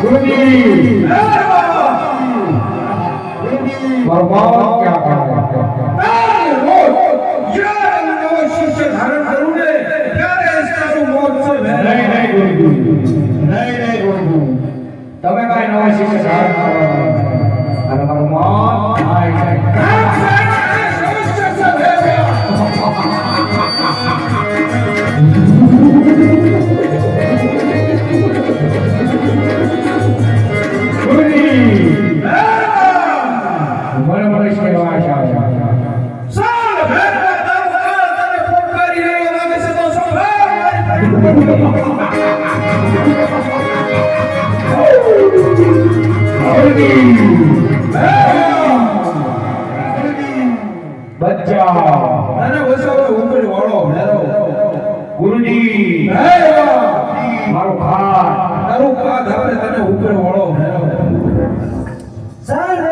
ગુરુજી ભગવાન क्या शिष्य धारण करूं ने ત્યારે इसका तो मौत से नहीं गुरुजी તમે કાઈ નવા શિષ્ય ધારણ કરો અને મારું મન થાય ગુરુજી મારું ખાટ તને ઉપર વળો સર